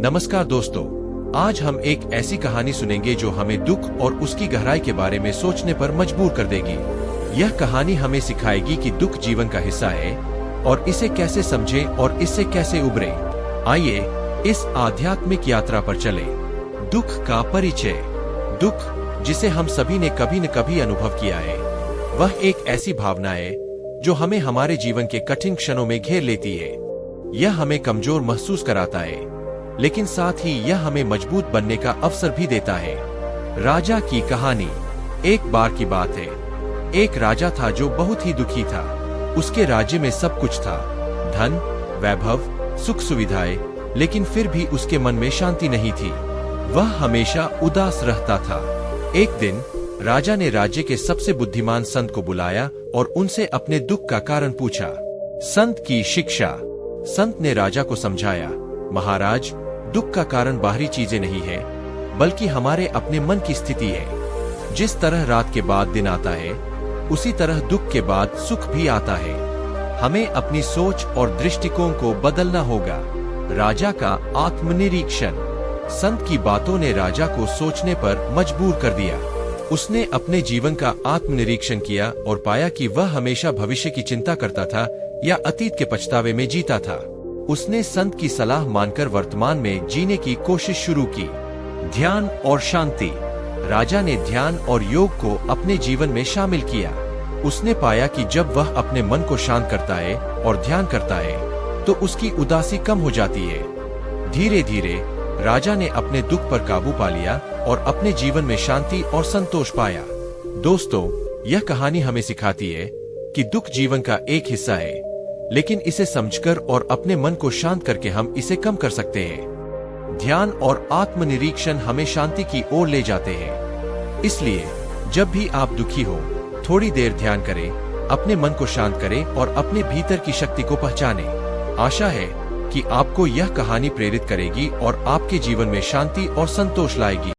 नमस्कार दोस्तों, आज हम एक ऐसी कहानी सुनेंगे जो हमें दुख और उसकी गहराई के बारे में सोचने पर मजबूर कर देगी। यह कहानी हमें सिखाएगी कि दुख जीवन का हिस्सा है और इसे कैसे समझें और इससे कैसे उबरें। आइए इस आध्यात्मिक यात्रा पर चलें। दुख का परिचय। दुख, जिसे हम सभी ने कभी न कभी अनुभव किया है, वह एक ऐसी भावना है जो हमें हमारे जीवन के कठिन क्षणों में घेर लेती है। यह हमें कमजोर महसूस कराता है, लेकिन साथ ही यह हमें मजबूत बनने का अवसर भी देता है। राजा की कहानी। एक बार की बात है, एक राजा था जो बहुत ही दुखी था। उसके राज्य में सब कुछ था, धन, वैभव, सुख सुविधाएं, लेकिन फिर भी उसके मन में शांति नहीं थी। वह हमेशा उदास रहता था। एक दिन राजा ने राज्य के सबसे बुद्धिमान संत को बुलाया और उनसे अपने दुख का कारण पूछा। संत की शिक्षा। संत ने राजा को समझाया, महाराज, दुख का कारण बाहरी चीजें नहीं है, बल्कि हमारे अपने मन की स्थिति है। जिस तरह रात के बाद दिन आता है, उसी तरह दुख के बाद सुख भी आता है। हमें अपनी सोच और दृष्टिकोण को बदलना होगा। राजा का आत्मनिरीक्षण। संत की बातों ने राजा को सोचने पर मजबूर कर दिया। उसने अपने जीवन का आत्मनिरीक्षण किया और पाया कि वह हमेशा भविष्य की चिंता करता था या अतीत के पछतावे में जीता था। उसने संत की सलाह मानकर वर्तमान में जीने की कोशिश शुरू की। ध्यान और शांति। राजा ने ध्यान और योग को अपने जीवन में शामिल किया। उसने पाया कि जब वह अपने मन को शांत करता है और ध्यान करता है, तो उसकी उदासी कम हो जाती है। धीरे धीरे राजा ने अपने दुख पर काबू पा लिया और अपने जीवन में शांति और संतोष पाया। दोस्तों, यह कहानी हमें सिखाती है कि दुख जीवन का एक हिस्सा है, लेकिन इसे समझकर और अपने मन को शांत करके हम इसे कम कर सकते हैं। ध्यान और आत्मनिरीक्षण हमें शांति की ओर ले जाते हैं। इसलिए जब भी आप दुखी हो, थोड़ी देर ध्यान करें, अपने मन को शांत करें और अपने भीतर की शक्ति को पहचानें। आशा है कि आपको यह कहानी प्रेरित करेगी और आपके जीवन में शांति और संतोष लाएगी।